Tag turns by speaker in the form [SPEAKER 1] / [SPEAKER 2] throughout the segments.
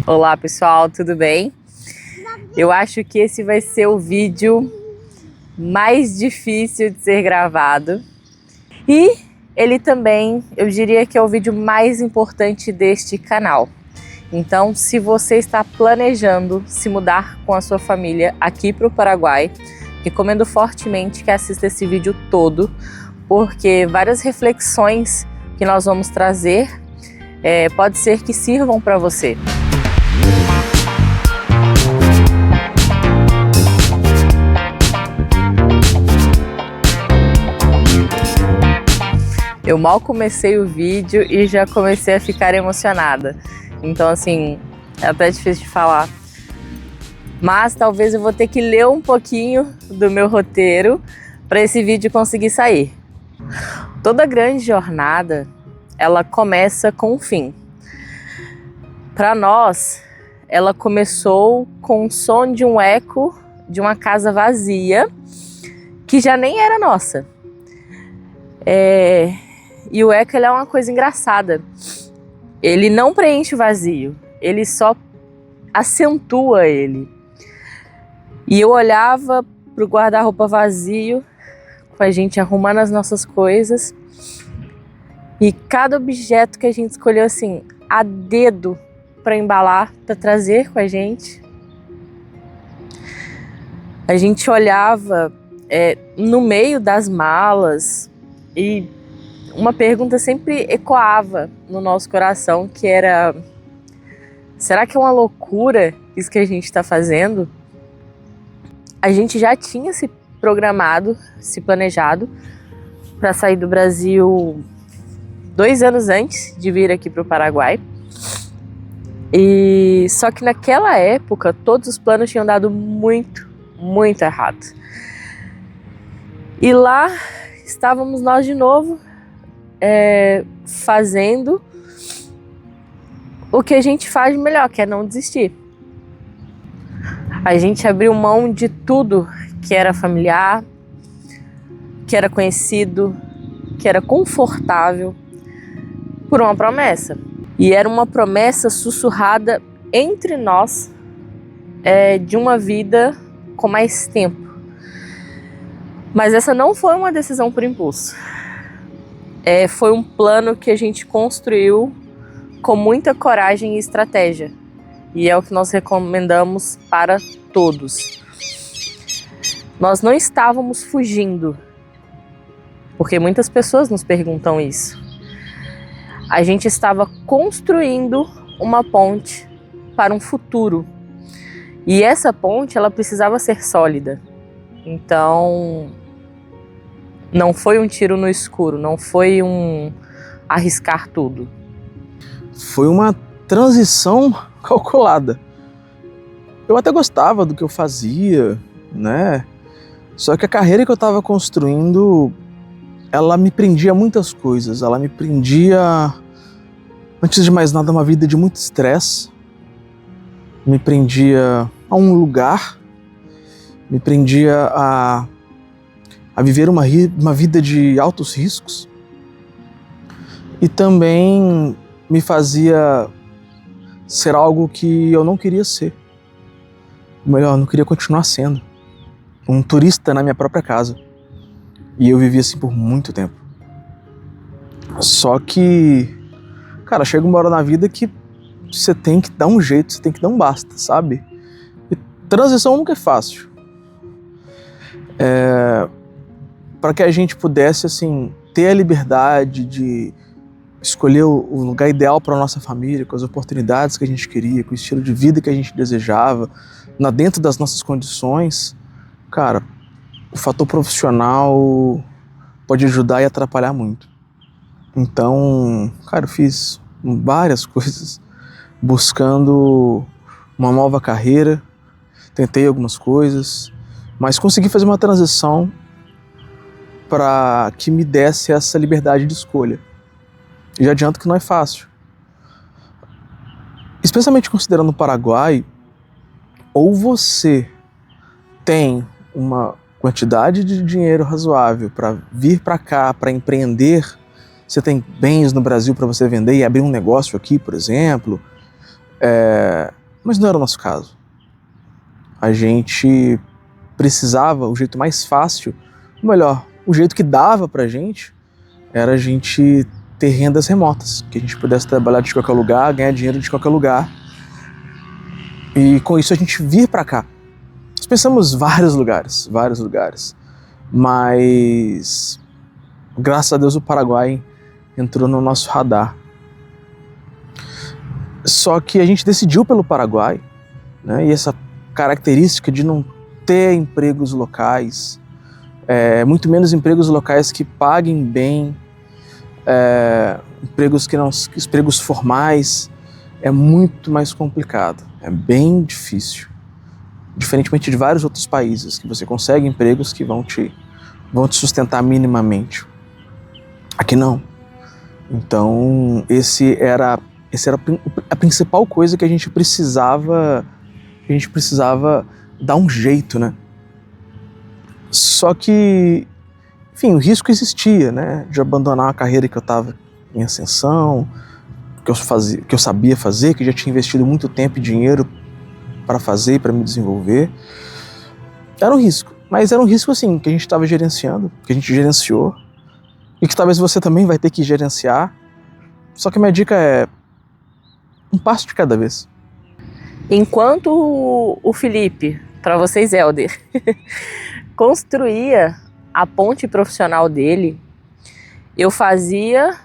[SPEAKER 1] Olá pessoal, tudo bem? Eu acho que esse vai ser o vídeo mais difícil de ser gravado e ele também, eu diria que é o vídeo mais importante deste canal. Então, se você está planejando se mudar com a sua família aqui para o Paraguai, recomendo fortemente que assista esse vídeo todo, porque várias reflexões que nós vamos trazer pode ser que sirvam para você. Eu mal comecei o vídeo e já comecei a ficar emocionada. Então, assim, é até difícil de falar. Mas talvez eu vou ter que ler um pouquinho do meu roteiro para esse vídeo conseguir sair. Toda grande jornada, ela começa com um fim. Para nós, ela começou com o som de um eco de uma casa vazia, que já nem era nossa. E o eco ele é uma coisa engraçada. Ele não preenche o vazio, ele só acentua ele. E eu olhava pro guarda-roupa vazio, com a gente arrumando as nossas coisas, e cada objeto que a gente escolheu assim, a dedo para embalar, para trazer com a gente olhava no meio das malas e uma pergunta sempre ecoava no nosso coração, que era: será que é uma loucura isso que a gente está fazendo? A gente já tinha se programado, se planejado para sair do Brasil 2 anos antes de vir aqui para o Paraguai. E só que naquela época todos os planos tinham dado muito errado. E lá estávamos nós de novo, fazendo o que a gente faz melhor, que é não desistir. A gente abriu mão de tudo que era familiar, que era conhecido, que era confortável, por uma promessa. E era uma promessa sussurrada entre nós, de uma vida com mais tempo. Mas essa não foi uma decisão por impulso. Foi um plano que a gente construiu com muita coragem e estratégia. E é o que nós recomendamos para todos. Nós não estávamos fugindo, porque muitas pessoas nos perguntam isso. A gente estava construindo uma ponte para um futuro. E essa ponte, ela precisava ser sólida. Então, não foi um tiro no escuro, não foi um arriscar tudo.
[SPEAKER 2] Foi uma transição calculada. Eu até gostava do que eu fazia, né? Só que a carreira que eu estava construindo, ela me prendia a muitas coisas. Ela me prendia, antes de mais nada, uma vida de muito estresse. Me prendia a um lugar. Me prendia a viver uma vida de altos riscos. E também me fazia ser algo que eu não queria ser. Ou melhor, eu não queria continuar sendo. Um turista na minha própria casa. E eu vivi assim por muito tempo. Só que, cara, chega uma hora na vida que você tem que dar um jeito, você tem que dar um basta, sabe? E transição nunca é fácil. Para que a gente pudesse, assim, ter a liberdade de escolher o lugar ideal para a nossa família, com as oportunidades que a gente queria, com o estilo de vida que a gente desejava, dentro das nossas condições, cara, o fator profissional pode ajudar e atrapalhar muito. Então, cara, eu fiz várias coisas buscando uma nova carreira, tentei algumas coisas, mas consegui fazer uma transição para que me desse essa liberdade de escolha. E já adianto que não é fácil. Especialmente considerando o Paraguai, ou você tem uma quantidade de dinheiro razoável para vir para cá, para empreender, você tem bens no Brasil para você vender e abrir um negócio aqui, por exemplo, Mas não era o nosso caso. A gente precisava, o jeito mais fácil, ou melhor, o jeito que dava pra gente, era a gente ter rendas remotas, que a gente pudesse trabalhar de qualquer lugar, ganhar dinheiro de qualquer lugar. E com isso a gente vir pra cá. Nós pensamos vários lugares, mas graças a Deus o Paraguai entrou no nosso radar. Só que a gente decidiu pelo Paraguai, né? E essa característica de não ter empregos locais, muito menos empregos locais que paguem bem, empregos formais, é muito mais complicado, é bem difícil. Diferentemente de vários outros países, que você consegue empregos que vão te sustentar minimamente. Aqui não. Então, esse era a principal coisa que a gente precisava dar um jeito, né? Só que, enfim, o risco existia, né? De abandonar uma carreira que eu estava em ascensão, que eu sabia fazer, que já tinha investido muito tempo e dinheiro para fazer, para me desenvolver. Era um risco, mas era um risco assim, que a gente estava gerenciando, que a gente gerenciou, e que talvez você também vai ter que gerenciar. Só que a minha dica é um passo de cada vez.
[SPEAKER 1] Enquanto o Felipe, para vocês, Helder, construía a ponte profissional dele, eu fazia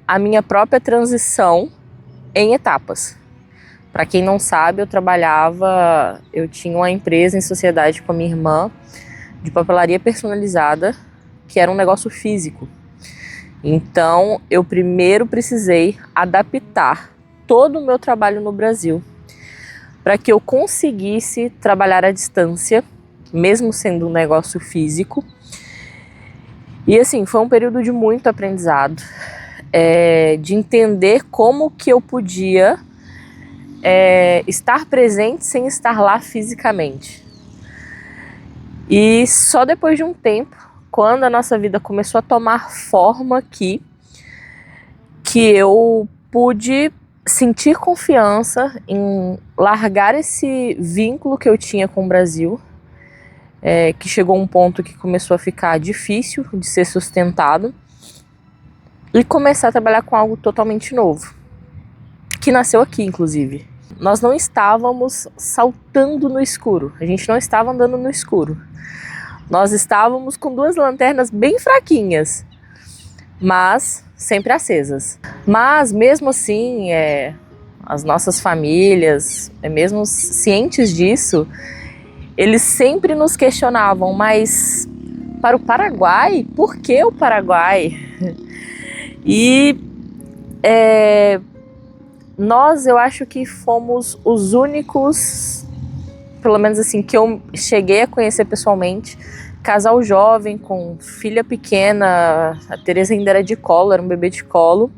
[SPEAKER 1] a minha própria transição em etapas. Para quem não sabe, eu tinha uma empresa em sociedade com a minha irmã de papelaria personalizada, que era um negócio físico. Então, eu primeiro precisei adaptar todo o meu trabalho no Brasil para que eu conseguisse trabalhar à distância, mesmo sendo um negócio físico. E assim, foi um período de muito aprendizado, de entender como que eu podia estar presente sem estar lá fisicamente. E só depois de um tempo, quando a nossa vida começou a tomar forma aqui, que eu pude sentir confiança em largar esse vínculo que eu tinha com o Brasil, que chegou a um ponto que começou a ficar difícil de ser sustentado, e começar a trabalhar com algo totalmente novo, que nasceu aqui, inclusive. Nós não estávamos saltando no escuro, a gente não estava andando no escuro. Nós estávamos com 2 lanternas bem fraquinhas, mas sempre acesas. Mas mesmo assim, as nossas famílias, mesmo cientes disso, eles sempre nos questionavam, mas para o Paraguai? Por que o Paraguai? E eu acho que fomos os únicos, pelo menos assim, que eu cheguei a conhecer pessoalmente, casal jovem com filha pequena, a Teresa ainda era de colo, era um bebê de colo,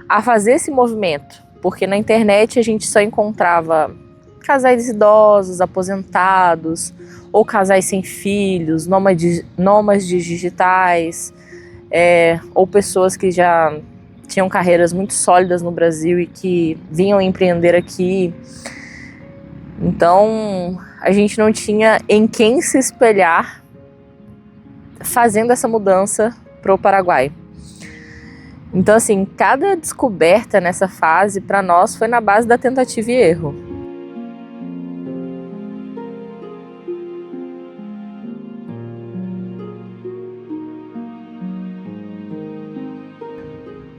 [SPEAKER 1] a fazer esse movimento, porque na internet a gente só encontrava casais idosos, aposentados, ou casais sem filhos, nômades digitais, ou pessoas que já tinham carreiras muito sólidas no Brasil e que vinham empreender aqui. Então, a gente não tinha em quem se espelhar fazendo essa mudança para o Paraguai. Então, assim, cada descoberta nessa fase, para nós, foi na base da tentativa e erro.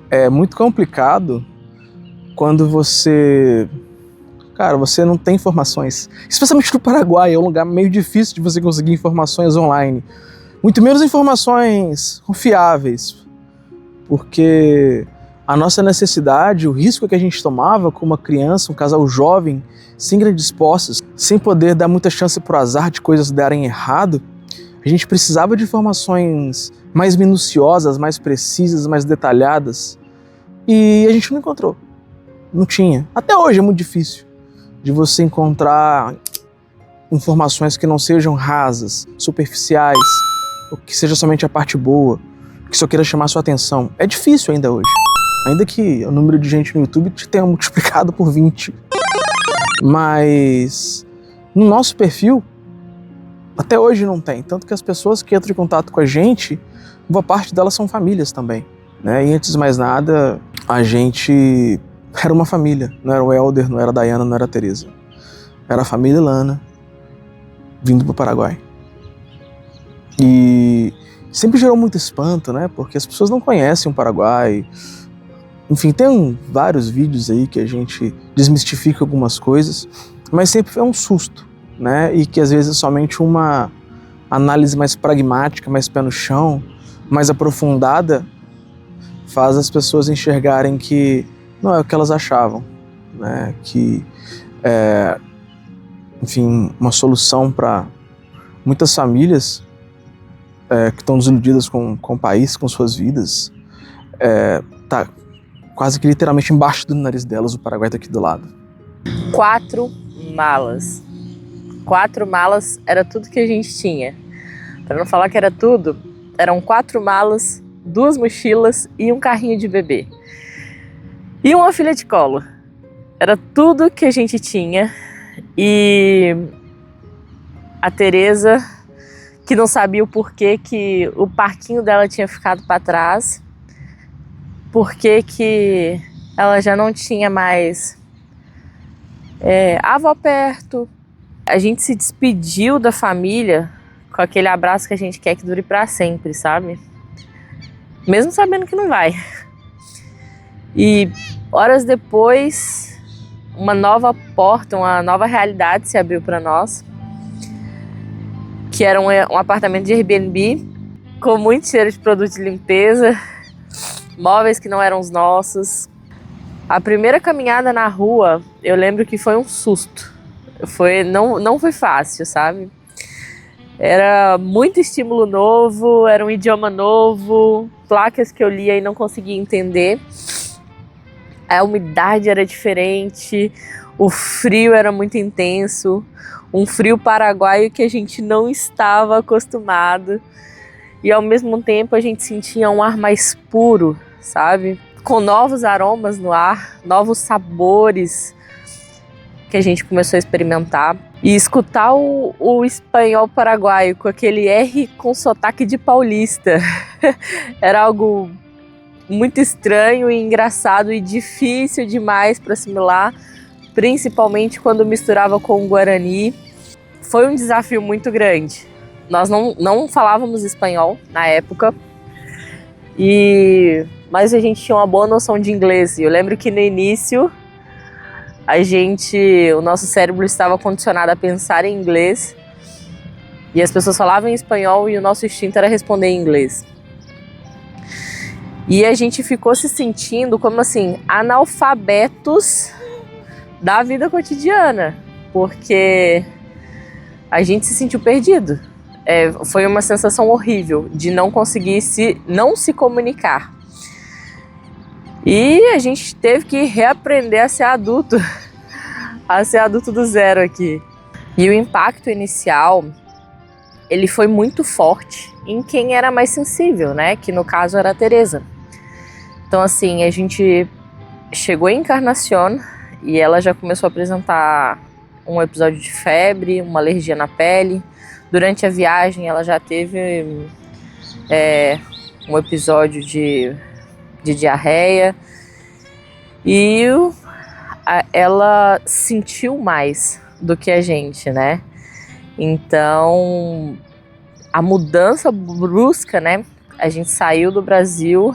[SPEAKER 2] É muito complicado quando você não tem informações. Especialmente no Paraguai, é um lugar meio difícil de você conseguir informações online. Muito menos informações confiáveis. Porque a nossa necessidade, o risco que a gente tomava com uma criança, um casal jovem, sem grandes posses, sem poder dar muita chance pro azar de coisas darem errado, a gente precisava de informações mais minuciosas, mais precisas, mais detalhadas. E a gente não encontrou. Não tinha. Até hoje é muito difícil de você encontrar informações que não sejam rasas, superficiais, ou que seja somente a parte boa, que só queira chamar sua atenção. É difícil ainda hoje. Ainda que o número de gente no YouTube te tenha multiplicado por 20. Mas no nosso perfil, até hoje não tem. Tanto que as pessoas que entram em contato com a gente, boa parte delas são famílias também, né? E antes de mais nada, a gente era uma família. Não era o Helder, não era a Dayana, não era a Teresa. Era a família Lana, vindo para o Paraguai. E sempre gerou muito espanto, né? Porque as pessoas não conhecem o Paraguai. Enfim, tem vários vídeos aí que a gente desmistifica algumas coisas, mas sempre é um susto, né? E que às vezes é somente uma análise mais pragmática, mais pé no chão, mais aprofundada, faz as pessoas enxergarem que não é o que elas achavam, né? Que é, enfim, uma solução para muitas famílias que estão desiludidas com o país, com suas vidas, tá quase que literalmente embaixo do nariz delas. O Paraguai tá aqui do lado.
[SPEAKER 1] 4 malas. 4 malas era tudo que a gente tinha. Para não falar que era tudo, eram 4 malas, 2 mochilas e um carrinho de bebê. E uma filha de colo. Era tudo que a gente tinha. E a Teresa, que não sabia o porquê que o parquinho dela tinha ficado para trás, porque que ela já não tinha mais avó perto. A gente se despediu da família com aquele abraço que a gente quer que dure para sempre, sabe? Mesmo sabendo que não vai. E horas depois, uma nova porta, uma nova realidade se abriu para nós, que era um apartamento de Airbnb com muito cheiro de produto de limpeza, móveis que não eram os nossos. A primeira caminhada na rua, eu lembro que foi um susto. Não foi fácil, sabe? Era muito estímulo novo, era um idioma novo, placas que eu lia e não conseguia entender. A umidade era diferente, o frio era muito intenso, um frio paraguaio que a gente não estava acostumado. E ao mesmo tempo a gente sentia um ar mais puro, sabe? Com novos aromas no ar, novos sabores que a gente começou a experimentar. E escutar o espanhol paraguaio com aquele R com sotaque de paulista era algo muito estranho e engraçado e difícil demais para assimilar, principalmente quando misturava com o Guarani. Foi um desafio muito grande. Nós não falávamos espanhol na época, mas a gente tinha uma boa noção de inglês. Eu lembro que no início o nosso cérebro estava condicionado a pensar em inglês e as pessoas falavam em espanhol e o nosso instinto era responder em inglês. E a gente ficou se sentindo como assim, analfabetos da vida cotidiana, porque a gente se sentiu perdido. Foi uma sensação horrível de não conseguir não se comunicar. E a gente teve que reaprender a ser adulto do zero aqui. E o impacto inicial, ele foi muito forte em quem era mais sensível, né? Que no caso era a Teresa. Então assim, a gente chegou em Encarnación e ela já começou a apresentar um episódio de febre, uma alergia na pele. Durante a viagem ela já teve um episódio de diarreia e ela sentiu mais do que a gente, né? Então a mudança brusca, né? A gente saiu do Brasil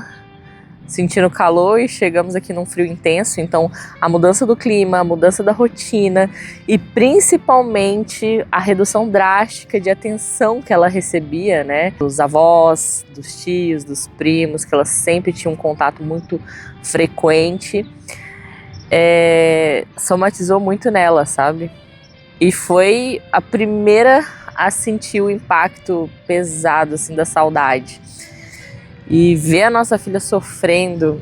[SPEAKER 1] sentindo calor e chegamos aqui num frio intenso, então a mudança do clima, a mudança da rotina e principalmente a redução drástica de atenção que ela recebia, né, dos avós, dos tios, dos primos, que ela sempre tinha um contato muito frequente, somatizou muito nela, sabe? E foi a primeira a sentir o impacto pesado, assim, da saudade. E ver a nossa filha sofrendo,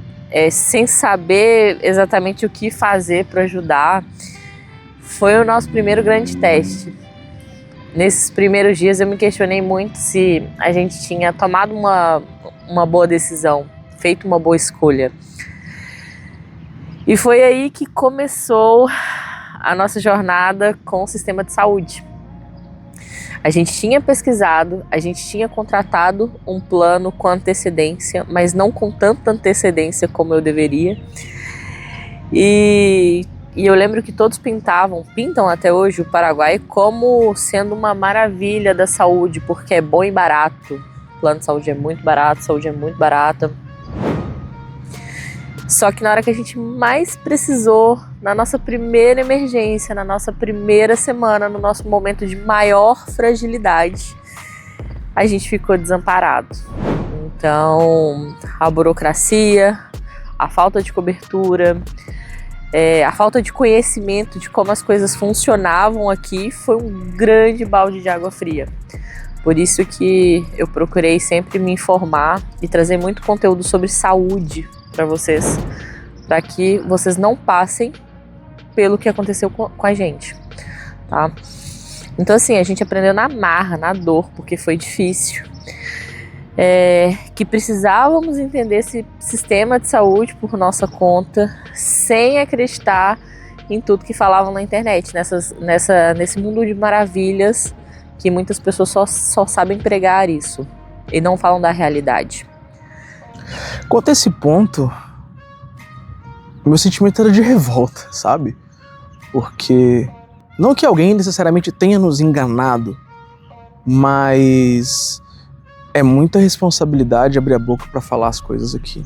[SPEAKER 1] sem saber exatamente o que fazer para ajudar, foi o nosso primeiro grande teste. Nesses primeiros dias eu me questionei muito se a gente tinha tomado uma boa decisão, feito uma boa escolha. E foi aí que começou a nossa jornada com o sistema de saúde. A gente tinha pesquisado, a gente tinha contratado um plano com antecedência, mas não com tanta antecedência como eu deveria. E eu lembro que todos pintam até hoje o Paraguai como sendo uma maravilha da saúde, porque é bom e barato. O plano de saúde é muito barato, saúde é muito barata. Só que na hora que a gente mais precisou, na nossa primeira emergência, na nossa primeira semana, no nosso momento de maior fragilidade, a gente ficou desamparado. Então, a burocracia, a falta de cobertura, a falta de conhecimento de como as coisas funcionavam aqui foi um grande balde de água fria. Por isso que eu procurei sempre me informar e trazer muito conteúdo sobre saúde para vocês, para que vocês não passem pelo que aconteceu com a gente, tá? Então assim, a gente aprendeu na marra, na dor, porque foi difícil, que precisávamos entender esse sistema de saúde por nossa conta, sem acreditar em tudo que falavam na internet, nesse mundo de maravilhas que muitas pessoas só sabem pregar isso e não falam da realidade.
[SPEAKER 2] Quanto a esse ponto, o meu sentimento era de revolta, sabe? Porque não que alguém necessariamente tenha nos enganado, mas é muita responsabilidade abrir a boca para falar as coisas aqui.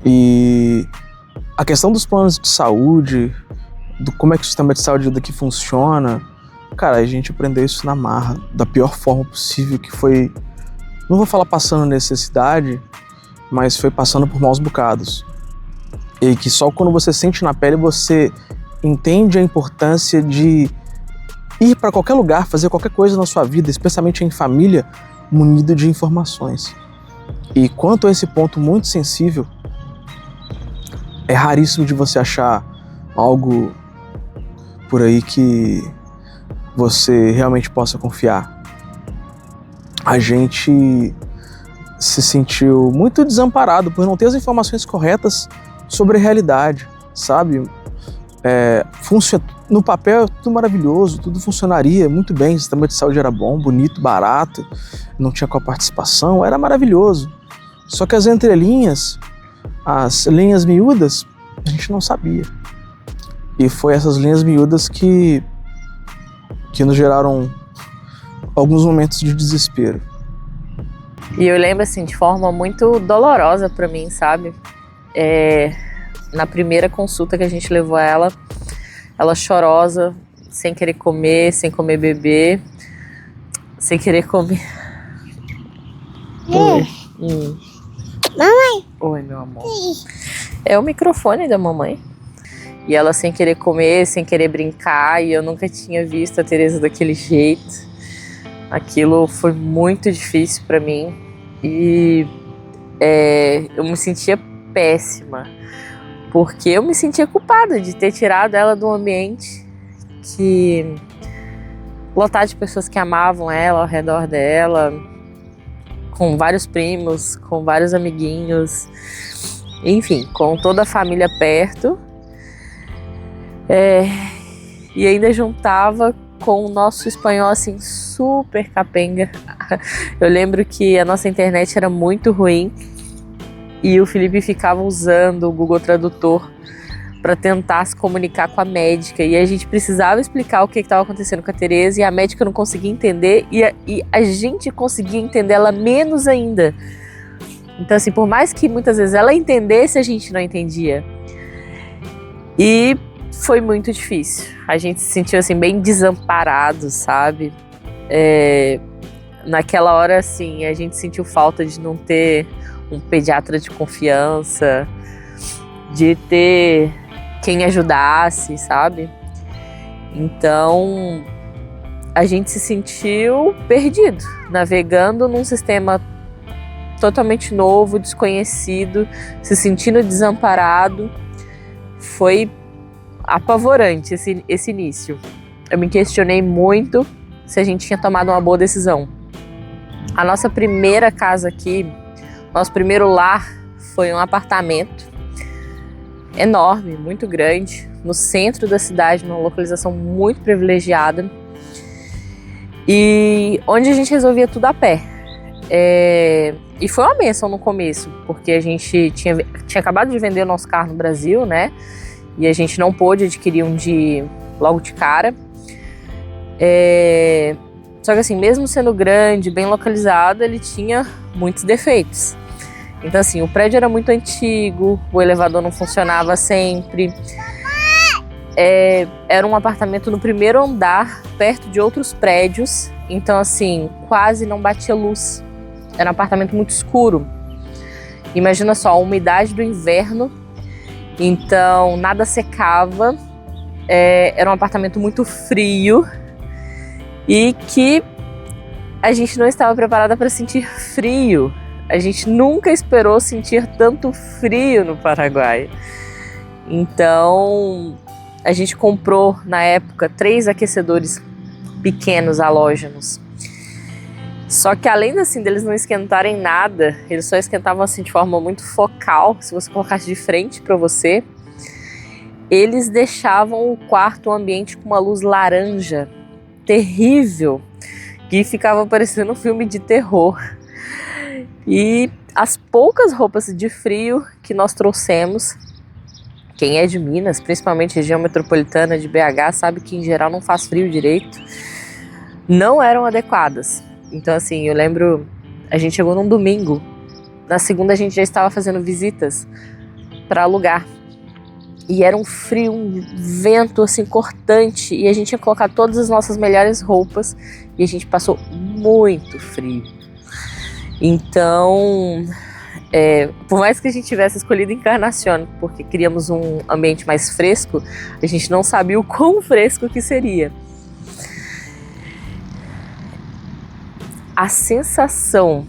[SPEAKER 2] E a questão dos planos de saúde, do como é que o sistema de saúde daqui funciona, cara, a gente aprendeu isso na marra, da pior forma possível, que foi, não vou falar passando necessidade, mas foi passando por maus bocados. E que só quando você sente na pele você entende a importância de ir para qualquer lugar, fazer qualquer coisa na sua vida, especialmente em família, munido de informações. E quanto a esse ponto muito sensível, é raríssimo de você achar algo por aí que você realmente possa confiar. A gente se sentiu muito desamparado por não ter as informações corretas sobre a realidade, sabe? No papel tudo maravilhoso, tudo funcionaria muito bem, o sistema de saúde era bom, bonito, barato, não tinha coparticipação, era maravilhoso. Só que as entrelinhas, as linhas miúdas, a gente não sabia. E foi essas linhas miúdas que nos geraram alguns momentos de desespero.
[SPEAKER 1] E eu lembro assim, de forma muito dolorosa pra mim, sabe? Na primeira consulta que a gente levou ela chorosa, sem querer comer, sem comer bebê, sem querer comer. Oi.
[SPEAKER 3] Mamãe.
[SPEAKER 1] Oi, meu amor. É o microfone da mamãe. E ela sem querer comer, sem querer brincar, e eu nunca tinha visto a Teresa daquele jeito. Aquilo foi muito difícil pra mim e eu me sentia péssima, porque eu me sentia culpada de ter tirado ela de um ambiente lotado de pessoas que amavam ela ao redor dela, com vários primos, com vários amiguinhos, enfim, com toda a família perto. E ainda juntava com o nosso espanhol assim super capenga. Eu lembro que a nossa internet era muito ruim e o Felipe ficava usando o Google Tradutor para tentar se comunicar com a médica, e a gente precisava explicar o que estava acontecendo com a Teresa e a médica não conseguia entender e a gente conseguia entender ela menos ainda. Então assim, por mais que muitas vezes ela entendesse, a gente não entendia. E foi muito difícil. A gente se sentiu assim bem desamparado, sabe? Naquela hora, assim, a gente sentiu falta de não ter um pediatra de confiança, de ter quem ajudasse, sabe? Então, a gente se sentiu perdido, navegando num sistema totalmente novo, desconhecido, se sentindo desamparado. Foi apavorante esse início. Eu me questionei muito se a gente tinha tomado uma boa decisão. A nossa primeira casa aqui, nosso primeiro lar, foi um apartamento. enorme, muito grande, no centro da cidade, numa localização muito privilegiada, e onde a gente resolvia tudo a pé. E foi uma bênção no começo, porque a gente tinha acabado de vender o nosso carro no Brasil, né? E a gente não pôde adquirir um logo de cara. Só que assim, mesmo sendo grande, bem localizado, ele tinha muitos defeitos. Então assim, o prédio era muito antigo, o elevador não funcionava sempre. Era um apartamento no primeiro andar, perto de outros prédios. Então assim, quase não batia luz. Era um apartamento muito escuro. Imagina só, a umidade do inverno. Então nada secava. Era um apartamento muito frio. E que a gente não estava preparada para sentir frio. A gente nunca esperou sentir tanto frio no Paraguai. Então, a gente comprou, na época, 3 aquecedores pequenos halógenos. Só que além assim, deles não esquentarem nada, eles só esquentavam assim, de forma muito focal. Se você colocasse de frente para você, eles deixavam o quarto, o ambiente com uma luz laranja terrível, que ficava parecendo um filme de terror. E as poucas roupas de frio que nós trouxemos, quem é de Minas, principalmente região metropolitana de BH, sabe que em geral não faz frio direito, não eram adequadas. Então assim, eu lembro, a gente chegou num domingo, na segunda a gente já estava fazendo visitas para alugar. E era um frio, um vento assim cortante, e a gente tinha colocado todas as nossas melhores roupas e a gente passou muito frio. Então, por mais que a gente tivesse escolhido Encarnación, porque queríamos um ambiente mais fresco, a gente não sabia o quão fresco que seria. A sensação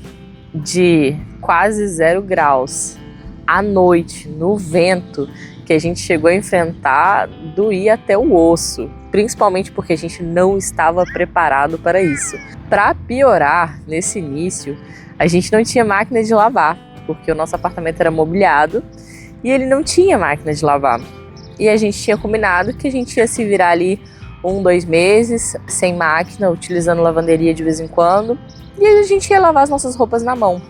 [SPEAKER 1] de quase 0 graus à noite, no vento, que a gente chegou a enfrentar, doía até o osso, principalmente porque a gente não estava preparado para isso. Para piorar, nesse início, a gente não tinha máquina de lavar, porque o nosso apartamento era mobiliado e ele não tinha máquina de lavar. E a gente tinha combinado que a gente ia se virar ali 1-2 meses sem máquina, utilizando lavanderia de vez em quando, e a gente ia lavar as nossas roupas na mão.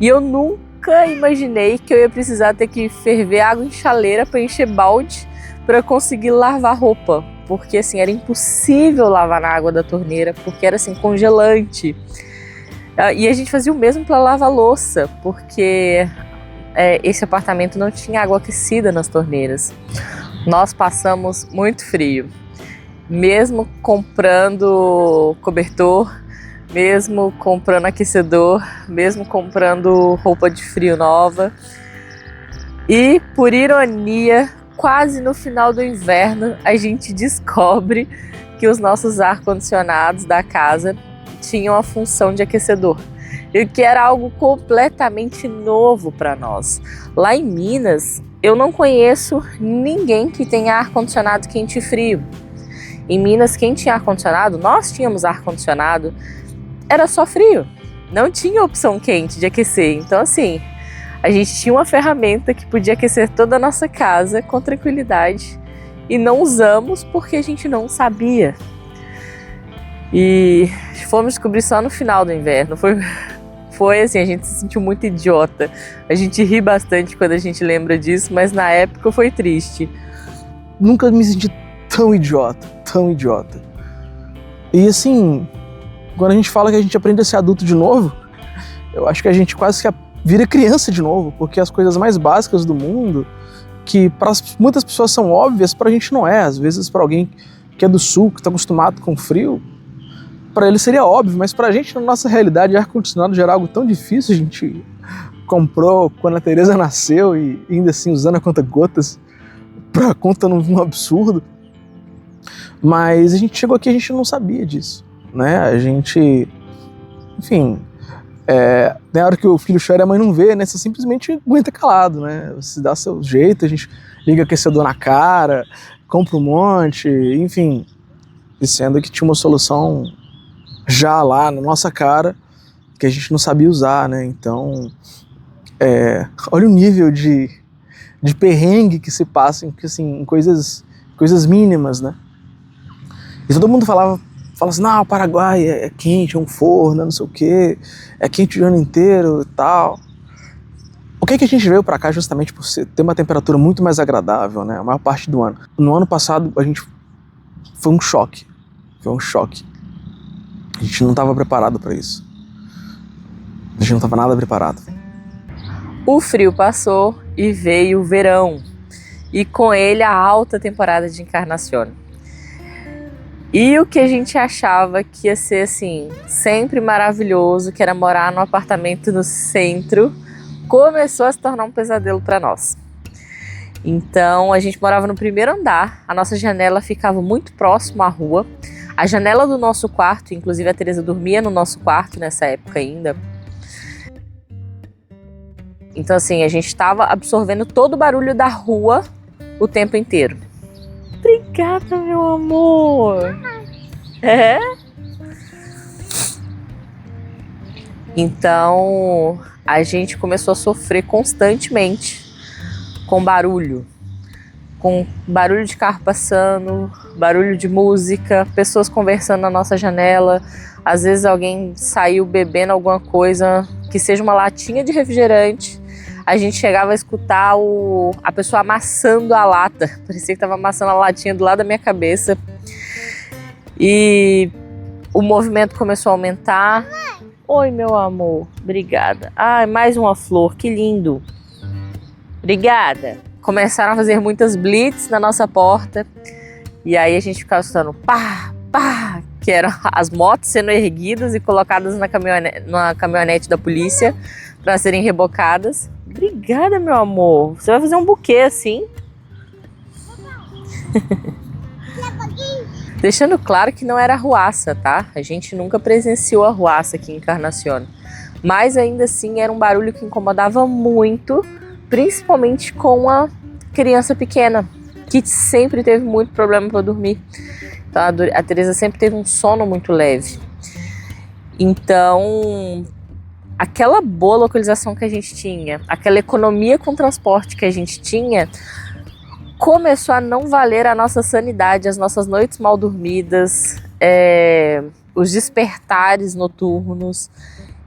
[SPEAKER 1] E eu nunca imaginei que eu ia precisar ter que ferver água em chaleira para encher balde para conseguir lavar roupa, porque assim, era impossível lavar na água da torneira, porque era assim, congelante. E a gente fazia o mesmo para lavar louça, porque esse apartamento não tinha água aquecida nas torneiras. Nós passamos muito frio, mesmo comprando cobertor, mesmo comprando aquecedor, mesmo comprando roupa de frio nova. E, por ironia, quase no final do inverno, a gente descobre que os nossos ar-condicionados da casa tinham a função de aquecedor, e que era algo completamente novo para nós. Lá em Minas, eu não conheço ninguém que tenha ar-condicionado quente e frio. Em Minas, quem tinha ar-condicionado, nós tínhamos ar-condicionado, era só frio, não tinha opção quente de aquecer. Então assim, a gente tinha uma ferramenta que podia aquecer toda a nossa casa com tranquilidade e não usamos porque a gente não sabia. E fomos descobrir só no final do inverno. Foi assim, a gente se sentiu muito idiota. A gente ri bastante quando a gente lembra disso, mas na época foi triste.
[SPEAKER 2] Nunca me senti tão idiota, tão idiota. E assim, quando a gente fala que a gente aprende a ser adulto de novo, eu acho que a gente quase que vira criança de novo, porque as coisas mais básicas do mundo, que para muitas pessoas são óbvias, pra gente não é. Às vezes para alguém que é do sul, que está acostumado com frio, para ele seria óbvio, mas pra gente, na nossa realidade, ar-condicionado já era algo tão difícil. A gente comprou quando a Tereza nasceu e ainda assim usando a conta-gotas, pra conta num absurdo. Mas a gente chegou aqui e a gente não sabia disso, né? A gente, enfim, na hora que o filho chora, a mãe não vê, né? Você simplesmente aguenta calado, né? Você dá seu jeito, a gente liga aquecedor na cara, compra um monte, enfim. E sendo que tinha uma solução já lá na nossa cara, que a gente não sabia usar, né? Então, olha o nível de de perrengue que se passa em coisas mínimas, né? E todo mundo fala assim, não, o Paraguai é quente, é um forno, não sei o quê, é quente o ano inteiro e tal. Por que a gente veio pra cá justamente por ter uma temperatura muito mais agradável, né? A maior parte do ano. No ano passado, foi um choque. Foi um choque. A gente não estava preparado para isso. A gente não estava nada preparado.
[SPEAKER 1] O frio passou e veio o verão. E com ele a alta temporada de Encarnación. E o que a gente achava que ia ser assim, sempre maravilhoso, que era morar num apartamento no centro, começou a se tornar um pesadelo para nós. Então a gente morava no primeiro andar, a nossa janela ficava muito próximo à rua. A janela do nosso quarto, inclusive a Teresa dormia no nosso quarto nessa época ainda. Então assim, a gente estava absorvendo todo o barulho da rua o tempo inteiro. Obrigada, meu amor! É? Então a gente começou a sofrer constantemente com barulho de carro passando, barulho de música, pessoas conversando na nossa janela, às vezes alguém saiu bebendo alguma coisa, que seja uma latinha de refrigerante, a gente chegava a escutar a pessoa amassando a lata, parecia que estava amassando a latinha do lado da minha cabeça, e o movimento começou a aumentar. Oi, meu amor, obrigada. Ai, mais uma flor, que lindo. Obrigada. Começaram a fazer muitas blitz na nossa porta. E aí a gente ficava escutando pá, pá, que eram as motos sendo erguidas e colocadas na caminhonete da polícia para serem rebocadas. Obrigada, meu amor. Você vai fazer um buquê assim? Deixando claro que não era arruaça, tá? A gente nunca presenciou arruaça aqui em Encarnación. Mas ainda assim era um barulho que incomodava muito, principalmente com a criança pequena, que sempre teve muito problema para dormir. Então a Teresa sempre teve um sono muito leve. Então, aquela boa localização que a gente tinha, aquela economia com transporte que a gente tinha, começou a não valer a nossa sanidade, as nossas noites mal dormidas, os despertares noturnos.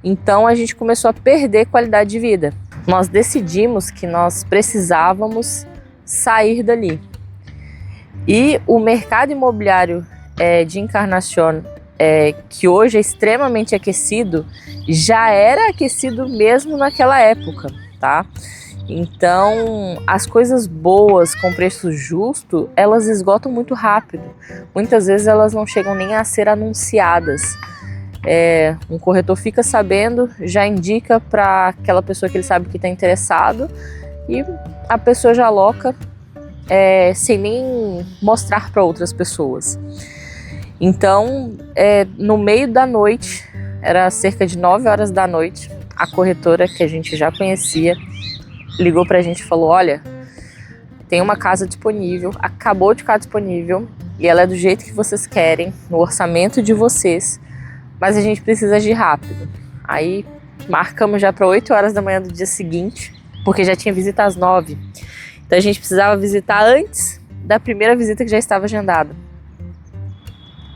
[SPEAKER 1] Então a gente começou a perder qualidade de vida. Nós decidimos que nós precisávamos sair dali. E o mercado imobiliário de Encarnación, que hoje é extremamente aquecido, já era aquecido mesmo naquela época, tá? Então, as coisas boas com preço justo, elas esgotam muito rápido. Muitas vezes elas não chegam nem a ser anunciadas. Um corretor fica sabendo, já indica para aquela pessoa que ele sabe que está interessado e a pessoa já aloca sem nem mostrar para outras pessoas. Então, no meio da noite, era cerca de 9 horas da noite, a corretora que a gente já conhecia ligou pra gente e falou, olha, tem uma casa disponível, acabou de ficar disponível e ela é do jeito que vocês querem, no orçamento de vocês, mas a gente precisa agir rápido. Aí marcamos já para 8 horas da manhã do dia seguinte, porque já tinha visita às 9. Então a gente precisava visitar antes da primeira visita que já estava agendada.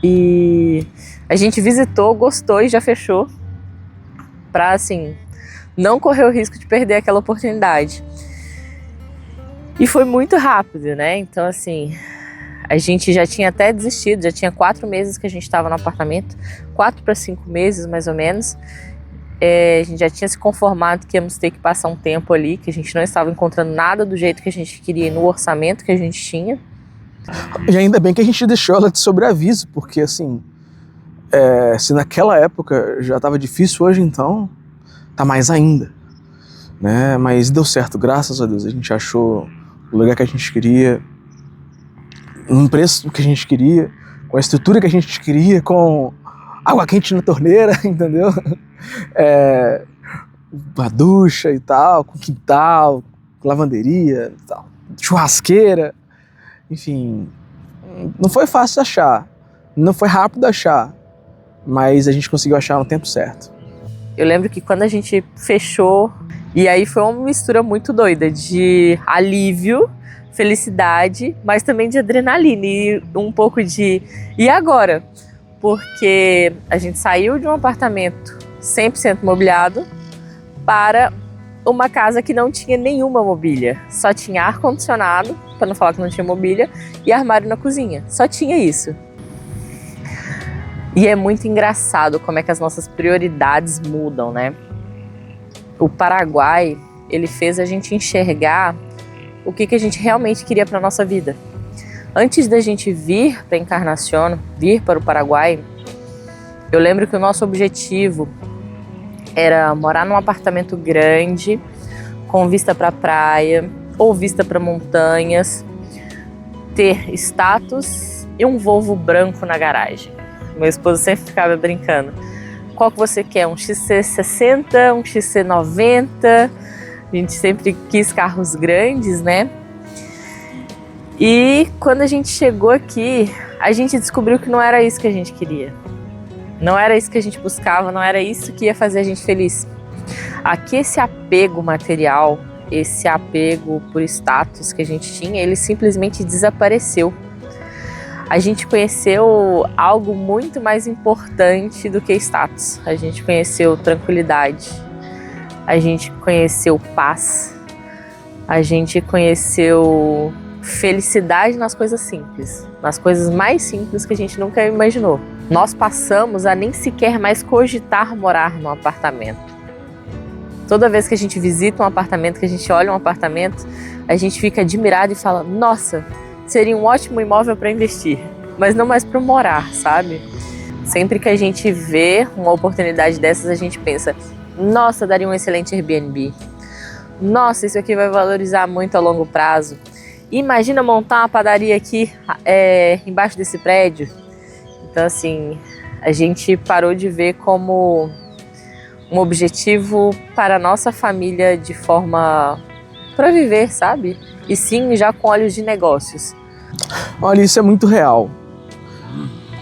[SPEAKER 1] E a gente visitou, gostou e já fechou para assim não correr o risco de perder aquela oportunidade. E foi muito rápido, né? Então, assim, a gente já tinha até desistido, já tinha 4 meses que a gente estava no apartamento, 4 para 5 meses, mais ou menos. A gente já tinha se conformado que íamos ter que passar um tempo ali, que a gente não estava encontrando nada do jeito que a gente queria no orçamento que a gente tinha.
[SPEAKER 2] E ainda bem que a gente deixou ela de sobreaviso, porque, assim, se naquela época já estava difícil, hoje então tá mais ainda, né? Mas deu certo, graças a Deus. A gente achou o lugar que a gente queria, num preço que a gente queria, com a estrutura que a gente queria, com água quente na torneira, entendeu? A ducha e tal, com quintal, com lavanderia e tal, churrasqueira, enfim. Não foi fácil achar, não foi rápido achar, mas a gente conseguiu achar no tempo certo.
[SPEAKER 1] Eu lembro que quando a gente fechou, E aí foi uma mistura muito doida de alívio, felicidade, mas também de adrenalina e um pouco de e agora? Porque a gente saiu de um apartamento 100% mobiliado para uma casa que não tinha nenhuma mobília. Só tinha ar-condicionado, para não falar que não tinha mobília, e armário na cozinha. Só tinha isso. E é muito engraçado como é que as nossas prioridades mudam, né? O Paraguai, ele fez a gente enxergar o que a gente realmente queria para a nossa vida. Antes da gente vir para Encarnación, vir para o Paraguai, eu lembro que o nosso objetivo era morar num apartamento grande, com vista para a praia ou vista para montanhas, ter status e um Volvo branco na garagem. Meu esposo sempre ficava brincando. Qual que você quer? Um XC60, um XC90? A gente sempre quis carros grandes, né? E quando a gente chegou aqui, a gente descobriu que não era isso que a gente queria. Não era isso que a gente buscava, não era isso que ia fazer a gente feliz. Aqui esse apego material, esse apego por status que a gente tinha, ele simplesmente desapareceu. A gente conheceu algo muito mais importante do que status. A gente conheceu tranquilidade, a gente conheceu paz, a gente conheceu felicidade nas coisas simples, nas coisas mais simples que a gente nunca imaginou. Nós passamos a nem sequer mais cogitar morar num apartamento. Toda vez que a gente visita um apartamento, que a gente olha um apartamento, a gente fica admirado e fala, nossa, seria um ótimo imóvel para investir, mas não mais para morar, sabe? Sempre que a gente vê uma oportunidade dessas, a gente pensa, nossa, daria um excelente Airbnb. Nossa, isso aqui vai valorizar muito a longo prazo. Imagina montar uma padaria aqui embaixo desse prédio. Então, assim, a gente parou de ver como um objetivo para a nossa família de forma para viver, sabe? E sim, já com olhos de negócios.
[SPEAKER 2] Olha, isso é muito real.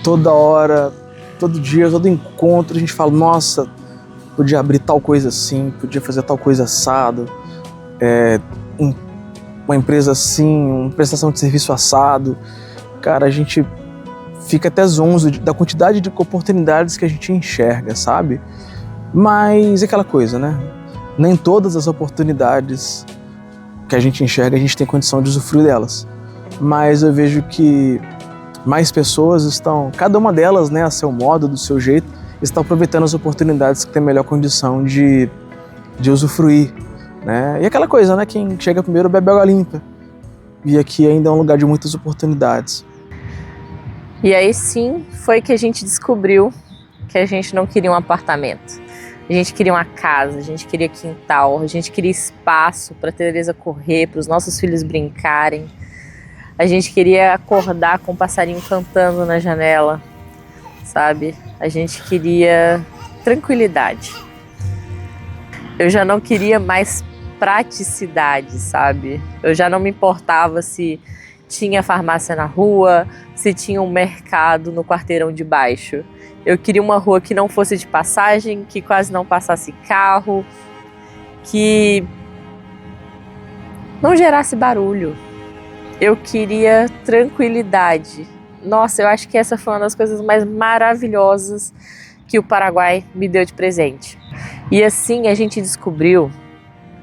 [SPEAKER 2] Toda hora, todo dia, todo encontro, a gente fala, nossa, podia abrir tal coisa assim, podia fazer tal coisa assado, uma empresa assim, uma prestação de serviço assado. Cara, a gente fica até zonzo da quantidade de oportunidades que a gente enxerga, sabe? Mas é aquela coisa, né? Nem todas as oportunidades que a gente enxerga, a gente tem condição de usufruir delas. Mas eu vejo que mais pessoas estão, cada uma delas, né, a seu modo, do seu jeito, estão aproveitando as oportunidades que têm melhor condição de usufruir, né? E aquela coisa, né? Quem chega primeiro bebe água limpa. E aqui ainda é um lugar de muitas oportunidades.
[SPEAKER 1] E aí sim, foi que a gente descobriu que a gente não queria um apartamento. A gente queria uma casa, a gente queria quintal, a gente queria espaço para a Tereza correr, para os nossos filhos brincarem. A gente queria acordar com um passarinho cantando na janela, sabe? A gente queria tranquilidade. Eu já não queria mais praticidade, sabe? Eu já não me importava se tinha farmácia na rua, se tinha um mercado no quarteirão de baixo. Eu queria uma rua que não fosse de passagem, que quase não passasse carro, que não gerasse barulho. Eu queria tranquilidade. Nossa, eu acho que essa foi uma das coisas mais maravilhosas que o Paraguai me deu de presente. E assim a gente descobriu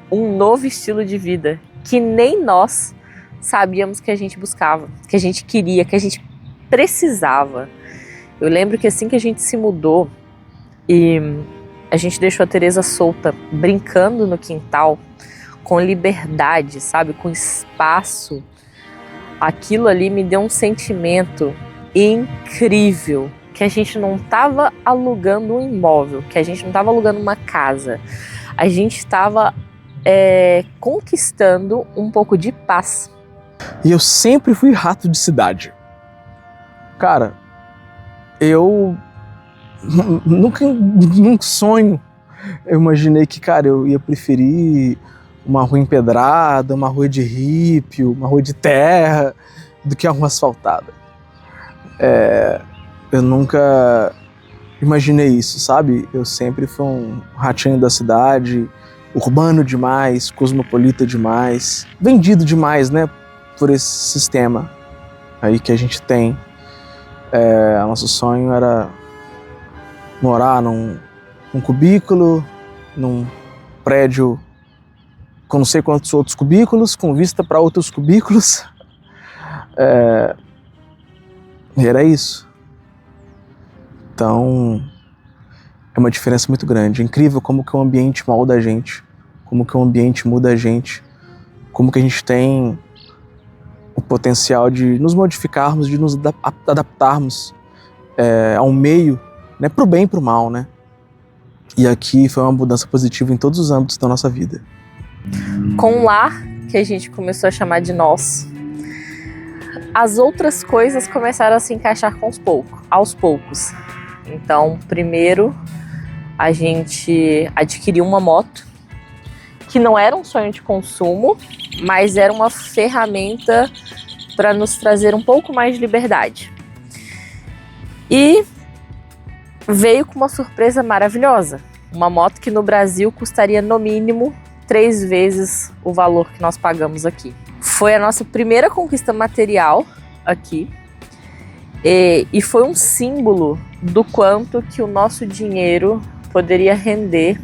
[SPEAKER 1] um novo estilo de vida que nem nós sabíamos que a gente buscava, que a gente queria, que a gente precisava. Eu lembro que assim que a gente se mudou e a gente deixou a Tereza solta, brincando no quintal, com liberdade, sabe, com espaço, aquilo ali me deu um sentimento incrível, que a gente não estava alugando um imóvel, que a gente não estava alugando uma casa, a gente estava conquistando um pouco de paz.
[SPEAKER 2] E eu sempre fui rato de cidade. Cara, eu nunca num sonho eu imaginei que, cara, eu ia preferir uma rua empedrada, uma rua de rípio, uma rua de terra, do que uma rua asfaltada. Eu nunca imaginei isso, sabe? Eu sempre fui um ratinho da cidade, urbano demais, cosmopolita demais, vendido demais, né, por esse sistema aí que a gente tem. Nosso sonho era morar num cubículo, num prédio com não sei quantos outros cubículos, com vista para outros cubículos. E era isso. Então, é uma diferença muito grande. É incrível como que o ambiente molda a gente, como que o ambiente muda a gente, como que a gente tem o potencial de nos modificarmos, de nos adaptarmos ao meio, né, pro bem e pro mal, né? E aqui foi uma mudança positiva em todos os âmbitos da nossa vida.
[SPEAKER 1] Com o lar, que a gente começou a chamar de nosso, as outras coisas começaram a se encaixar aos poucos. Então, primeiro, a gente adquiriu uma moto, que não era um sonho de consumo, mas era uma ferramenta para nos trazer um pouco mais de liberdade. E veio com uma surpresa maravilhosa. Uma moto que no Brasil custaria no mínimo 3 vezes o valor que nós pagamos aqui. Foi a nossa primeira conquista material aqui e foi um símbolo do quanto que o nosso dinheiro poderia render,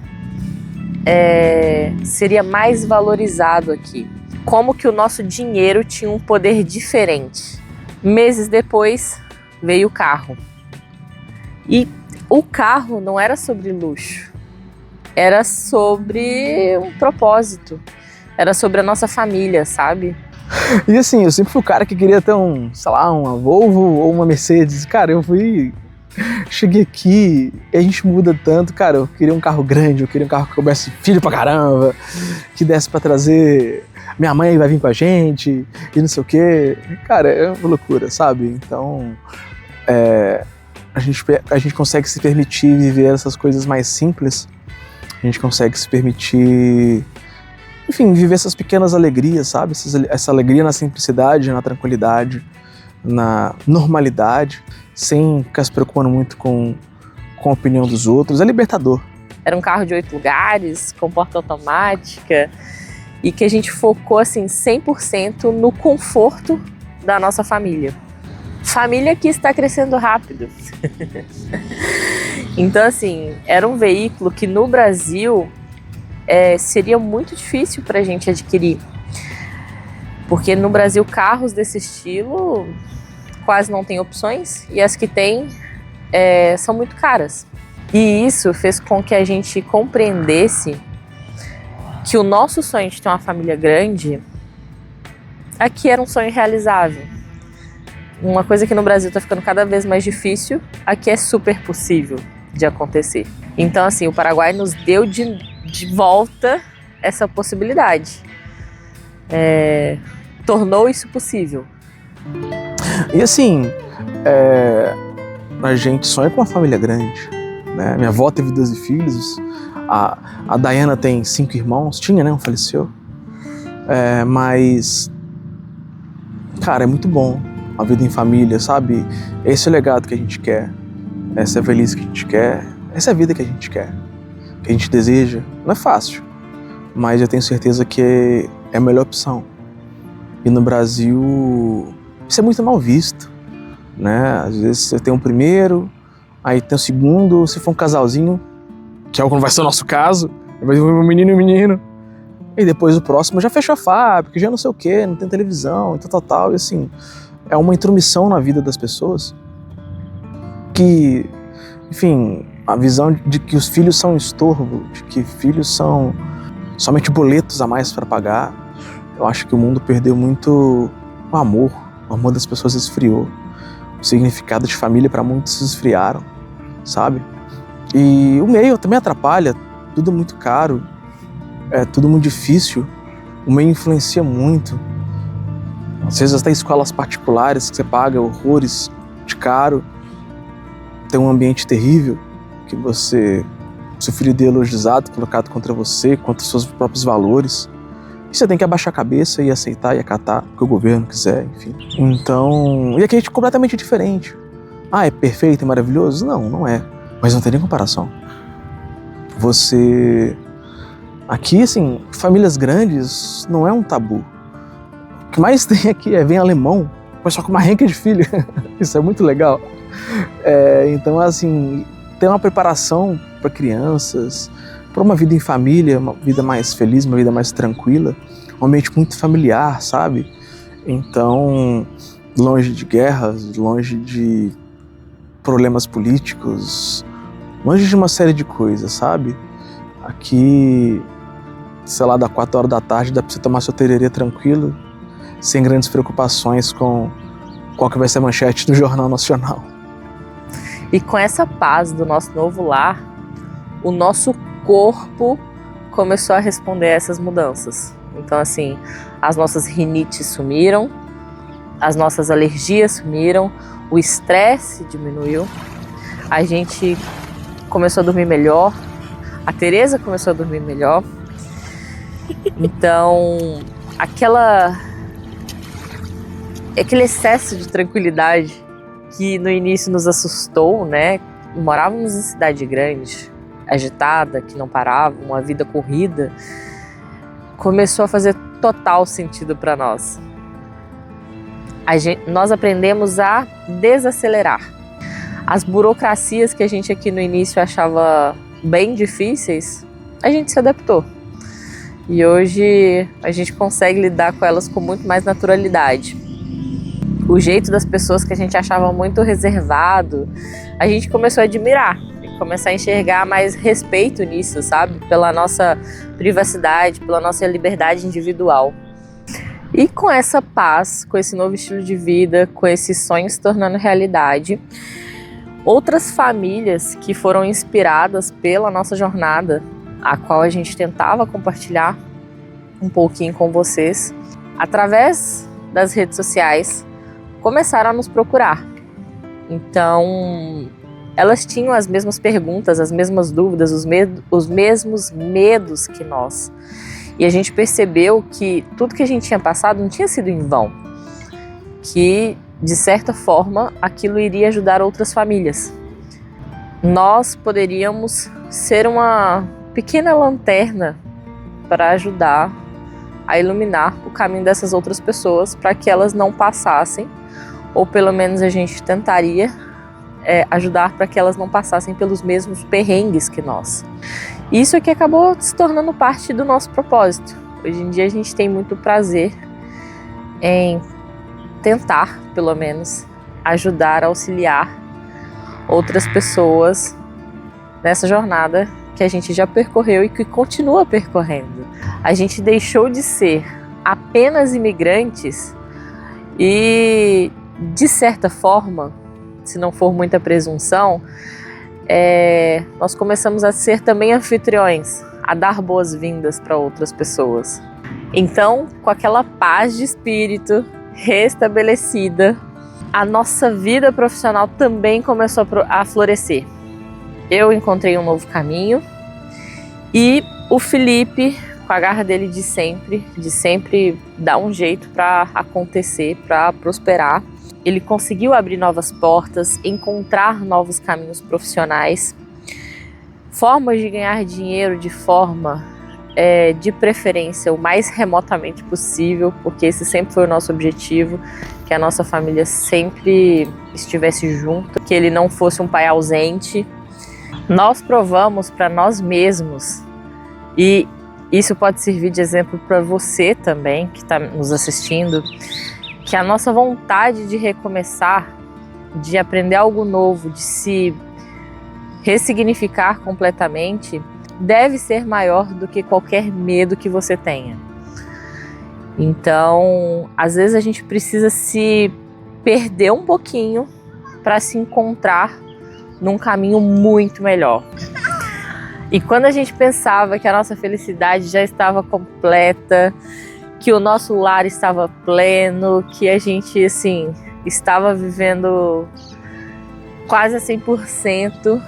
[SPEAKER 1] seria mais valorizado aqui. Como que o nosso dinheiro tinha um poder diferente. Meses depois veio o carro. E o carro não era sobre luxo, era sobre um propósito, era sobre a nossa família, sabe?
[SPEAKER 2] E assim, eu sempre fui o cara que queria ter uma Volvo ou uma Mercedes. Cara, cheguei aqui e a gente muda tanto. Cara, eu queria um carro grande, eu queria um carro que coubesse filho pra caramba, que desse pra trazer, minha mãe vai vir com a gente e não sei o quê. Cara, é uma loucura, sabe? Então, a gente consegue se permitir viver essas coisas mais simples. A gente consegue se permitir, enfim, viver essas pequenas alegrias, sabe? Essa alegria na simplicidade, na tranquilidade, na normalidade, sem ficar se preocupando muito com a opinião dos outros. É libertador.
[SPEAKER 1] Era um carro de 8 lugares, com porta automática, e que a gente focou assim 100% no conforto da nossa família. Família que está crescendo rápido. Então, assim, era um veículo que no Brasil seria muito difícil para a gente adquirir. Porque no Brasil, carros desse estilo quase não tem opções e as que tem são muito caras. E isso fez com que a gente compreendesse que o nosso sonho de ter uma família grande aqui era um sonho realizável. Uma coisa que no Brasil está ficando cada vez mais difícil, aqui é super possível de acontecer. Então, assim, o Paraguai nos deu de volta essa possibilidade. Tornou isso possível.
[SPEAKER 2] E assim, a gente sonha com uma família grande, né? Minha avó teve 12 filhos, a Dayana tem 5 irmãos, tinha, né? Um faleceu. Mas, cara, é muito bom a vida em família, sabe? Esse é o legado que a gente quer, essa é a velhice que a gente quer, essa é a vida que a gente quer, que a gente deseja. Não é fácil, mas eu tenho certeza que é a melhor opção. E no Brasil, isso é muito mal visto, né? Às vezes você tem um primeiro, aí tem o segundo, se for um casalzinho, que é o que não vai ser o nosso caso, vai ser um menino e um menino. E depois o próximo já fechou a fábrica, já não sei o quê, não tem televisão, e tal. E assim, é uma intromissão na vida das pessoas que, enfim, a visão de que os filhos são um estorvo, de que filhos são somente boletos a mais para pagar. Eu acho que o mundo perdeu muito o amor das pessoas esfriou. O significado de família para muitos se esfriaram, sabe? E o meio também atrapalha, tudo muito caro, é tudo muito difícil, o meio influencia muito. Às vezes até escolas particulares que você paga horrores de caro, tem um ambiente terrível, que seu filho é ideologizado, colocado contra você, contra os seus próprios valores. E você tem que abaixar a cabeça e aceitar e acatar o que o governo quiser, enfim. Então, e aqui a gente é completamente diferente. É perfeito, é maravilhoso? Não, não é. Mas não tem nem comparação. Você Aqui, assim, famílias grandes não é um tabu. O que mais tem aqui vem alemão, o pessoal com uma renca de filho. Isso é muito legal. Então, assim, tem uma preparação para crianças, para uma vida em família, uma vida mais feliz, uma vida mais tranquila, um ambiente muito familiar, sabe? Então, longe de guerras, longe de problemas políticos, longe de uma série de coisas, sabe? Aqui, sei lá, dá 4 horas da tarde, dá pra você tomar seu tererê tranquilo, sem grandes preocupações com qual que vai ser a manchete do Jornal Nacional.
[SPEAKER 1] E com essa paz do nosso novo lar, o nosso corpo começou a responder a essas mudanças. Então, assim, as nossas rinites sumiram, as nossas alergias sumiram, o estresse diminuiu, a gente começou a dormir melhor, a Tereza começou a dormir melhor. Então, aquele excesso de tranquilidade que no início nos assustou, né? Morávamos em cidade grande, agitada, que não parava, uma vida corrida, começou a fazer total sentido para nós. Nós aprendemos a desacelerar. As burocracias que a gente aqui no início achava bem difíceis, a gente se adaptou. E hoje a gente consegue lidar com elas com muito mais naturalidade. O jeito das pessoas que a gente achava muito reservado, a gente começou a admirar e começar a enxergar mais respeito nisso, sabe? Pela nossa privacidade, pela nossa liberdade individual. E com essa paz, com esse novo estilo de vida, com esse sonho se tornando realidade, outras famílias que foram inspiradas pela nossa jornada, a qual a gente tentava compartilhar um pouquinho com vocês, através das redes sociais, começaram a nos procurar. Então, elas tinham as mesmas perguntas, as mesmas dúvidas, os mesmos medos que nós. E a gente percebeu que tudo que a gente tinha passado não tinha sido em vão. Que, de certa forma, aquilo iria ajudar outras famílias. Nós poderíamos ser uma pequena lanterna para ajudar a iluminar o caminho dessas outras pessoas para que elas não passassem, ou pelo menos a gente tentaria ajudar para que elas não passassem pelos mesmos perrengues que nós. Isso é que acabou se tornando parte do nosso propósito. Hoje em dia a gente tem muito prazer em tentar, pelo menos, ajudar, auxiliar outras pessoas nessa jornada que a gente já percorreu e que continua percorrendo. A gente deixou de ser apenas imigrantes e, de certa forma, se não for muita presunção, nós começamos a ser também anfitriões, a dar boas-vindas para outras pessoas. Então, com aquela paz de espírito restabelecida, a nossa vida profissional também começou a florescer. Eu encontrei um novo caminho e o Felipe, com a garra dele de sempre dar um jeito para acontecer, para prosperar, ele conseguiu abrir novas portas, encontrar novos caminhos profissionais, formas de ganhar dinheiro de forma, de preferência, o mais remotamente possível, porque esse sempre foi o nosso objetivo, que a nossa família sempre estivesse junto, que ele não fosse um pai ausente. Nós provamos para nós mesmos, e isso pode servir de exemplo para você também, que está nos assistindo, que a nossa vontade de recomeçar, de aprender algo novo, de se ressignificar completamente, deve ser maior do que qualquer medo que você tenha. Então, às vezes a gente precisa se perder um pouquinho para se encontrar num caminho muito melhor. E quando a gente pensava que a nossa felicidade já estava completa, que o nosso lar estava pleno, que a gente, assim, estava vivendo quase a 100%,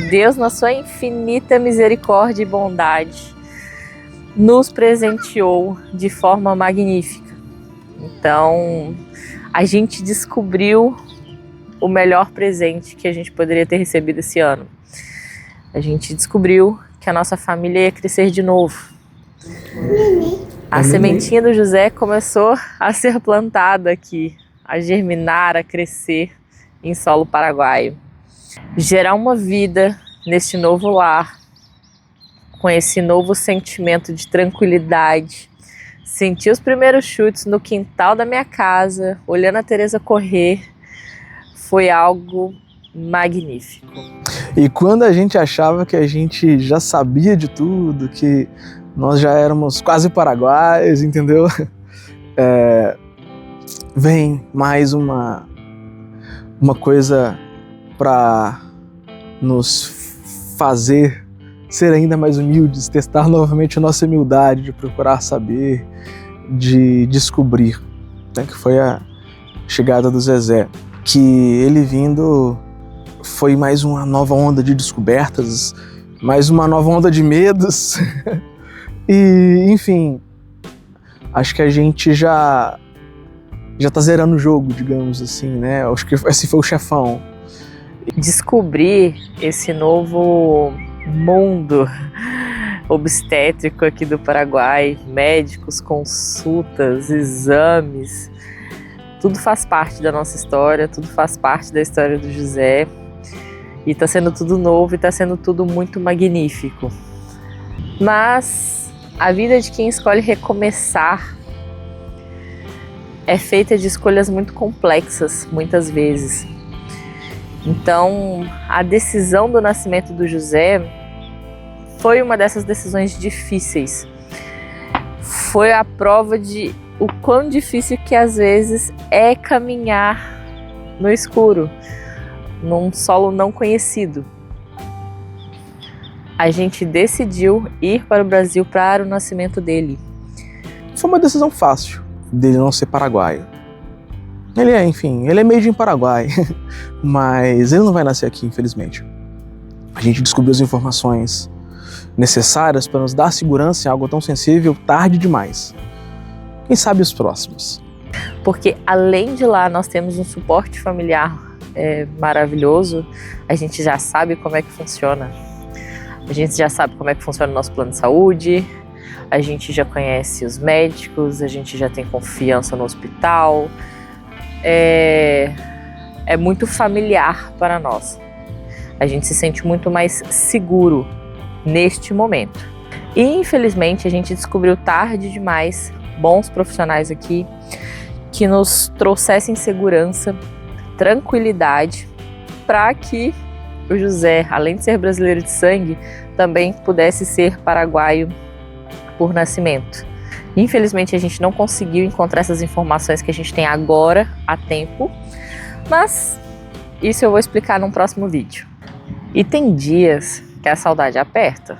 [SPEAKER 1] Deus, na sua infinita misericórdia e bondade, nos presenteou de forma magnífica. Então, a gente descobriu o melhor presente que a gente poderia ter recebido esse ano. A gente descobriu que a nossa família ia crescer de novo. A sementinha do José começou a ser plantada aqui, a germinar, a crescer em solo paraguaio. Gerar uma vida neste novo lar, com esse novo sentimento de tranquilidade. Sentir os primeiros chutes no quintal da minha casa, olhando a Teresa correr, foi algo magnífico.
[SPEAKER 2] E quando a gente achava que a gente já sabia de tudo, que nós já éramos quase paraguaios, entendeu? Vem mais uma coisa para nos fazer ser ainda mais humildes, testar novamente a nossa humildade, de procurar saber, de descobrir, né? Que foi a chegada do Zezé. Que ele vindo foi mais uma nova onda de descobertas, mais uma nova onda de medos. E, enfim, acho que a gente já tá zerando o jogo, digamos assim, né? Acho que esse foi o chefão.
[SPEAKER 1] Descobrir esse novo mundo obstétrico aqui do Paraguai, médicos, consultas, exames, tudo faz parte da nossa história, tudo faz parte da história do José. E tá sendo tudo novo e tá sendo tudo muito magnífico. Mas a vida de quem escolhe recomeçar é feita de escolhas muito complexas, muitas vezes. Então, a decisão do nascimento do José foi uma dessas decisões difíceis. Foi a prova de o quão difícil que às vezes é caminhar no escuro, num solo não conhecido. A gente decidiu ir para o Brasil para o nascimento dele.
[SPEAKER 2] Foi uma decisão fácil dele não ser paraguaio. Ele é made in Paraguai, mas ele não vai nascer aqui, infelizmente. A gente descobriu as informações necessárias para nos dar segurança em algo tão sensível tarde demais. Quem sabe os próximos?
[SPEAKER 1] Porque além de lá nós temos um suporte familiar maravilhoso, a gente já sabe como é que funciona. A gente já sabe como é que funciona o nosso plano de saúde, a gente já conhece os médicos, a gente já tem confiança no hospital. É muito familiar para nós. A gente se sente muito mais seguro neste momento. E infelizmente a gente descobriu tarde demais bons profissionais aqui que nos trouxessem segurança, tranquilidade, para que o José, além de ser brasileiro de sangue, também pudesse ser paraguaio por nascimento. Infelizmente a gente não conseguiu encontrar essas informações que a gente tem agora a tempo, mas isso eu vou explicar num próximo vídeo. E tem dias que a saudade aperta,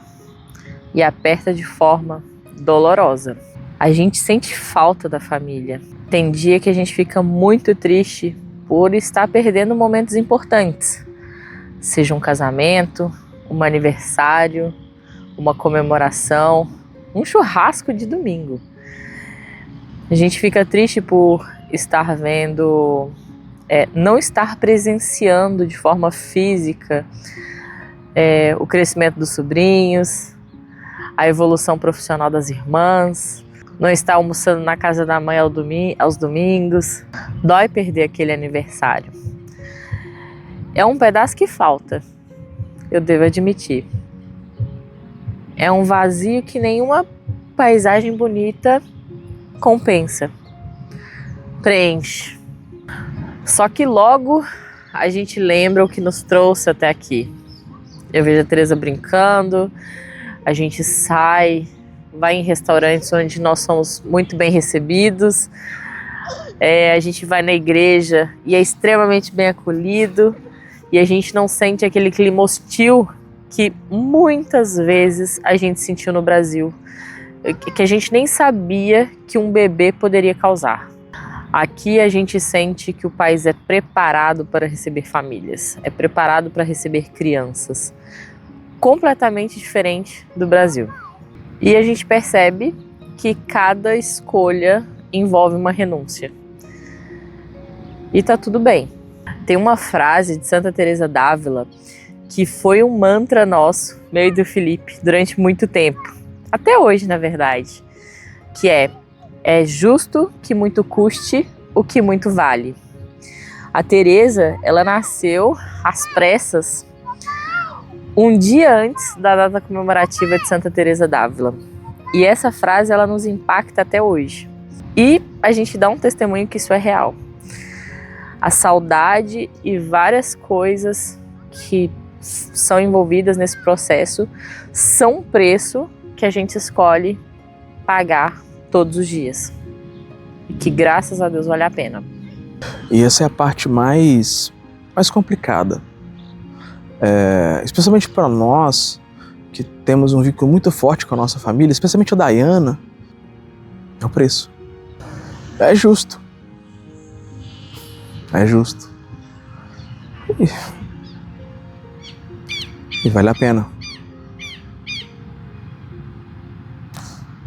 [SPEAKER 1] e aperta de forma dolorosa. A gente sente falta da família. Tem dia que a gente fica muito triste por estar perdendo momentos importantes, seja um casamento, um aniversário, uma comemoração, um churrasco de domingo. A gente fica triste por estar vendo, não estar presenciando de forma física o crescimento dos sobrinhos, a evolução profissional das irmãs, não estar almoçando na casa da mãe aos domingos. Dói perder aquele aniversário. É um pedaço que falta, eu devo admitir. É um vazio que nenhuma paisagem bonita compensa, preenche. Só que logo a gente lembra o que nos trouxe até aqui. Eu vejo a Teresa brincando, a gente sai, vai em restaurantes onde nós somos muito bem recebidos, a gente vai na igreja e é extremamente bem acolhido, e a gente não sente aquele clima hostil que muitas vezes a gente sentiu no Brasil, que a gente nem sabia que um bebê poderia causar. Aqui a gente sente que o país é preparado para receber famílias, é preparado para receber crianças, completamente diferente do Brasil. E a gente percebe que cada escolha envolve uma renúncia. E tá tudo bem. Tem uma frase de Santa Teresa d'Ávila que foi um mantra nosso, meu e do Felipe, durante muito tempo. até hoje, na verdade, que é justo que muito custe o que muito vale. A Teresa, ela nasceu às pressas um dia antes da data comemorativa de Santa Teresa d'Ávila. E essa frase, ela nos impacta até hoje. E a gente dá um testemunho que isso é real. A saudade e várias coisas que são envolvidas nesse processo são um preço que a gente escolhe pagar todos os dias. E que, graças a Deus, vale a pena.
[SPEAKER 2] E essa é a parte mais complicada. Especialmente para nós, que temos um vínculo muito forte com a nossa família, especialmente a Dayana, é o preço. É justo. É justo. E vale a pena.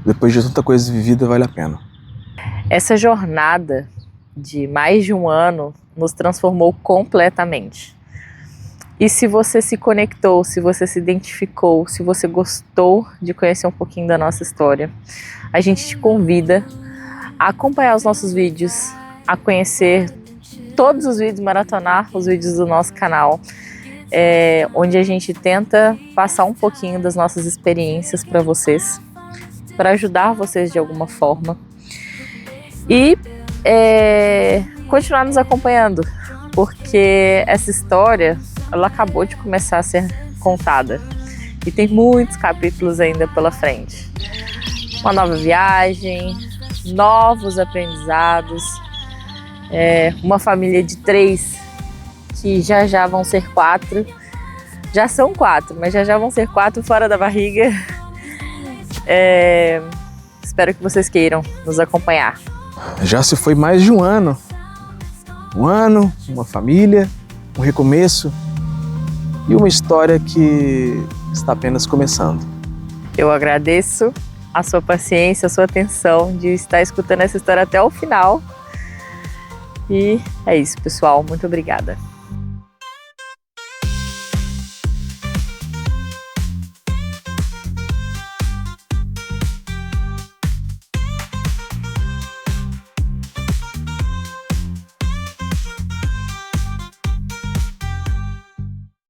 [SPEAKER 2] Depois de tanta coisa vivida, vale a pena.
[SPEAKER 1] Essa jornada de mais de um ano nos transformou completamente. E se você se conectou, se você se identificou, se você gostou de conhecer um pouquinho da nossa história, a gente te convida a acompanhar os nossos vídeos, a conhecer todos os vídeos, maratonar os vídeos do nosso canal, onde a gente tenta passar um pouquinho das nossas experiências para vocês, para ajudar vocês de alguma forma e continuar nos acompanhando, porque essa história, ela acabou de começar a ser contada e tem muitos capítulos ainda pela frente. Uma nova viagem, novos aprendizados, uma família de 3 que já vão ser 4, já são 4, mas já vão ser 4 fora da barriga. Espero que vocês queiram nos acompanhar.
[SPEAKER 2] Já se foi mais de um ano. Um ano, uma família, um recomeço e uma história que está apenas começando.
[SPEAKER 1] Eu agradeço a sua paciência, a sua atenção de estar escutando essa história até o final. E é isso, pessoal. Muito obrigada.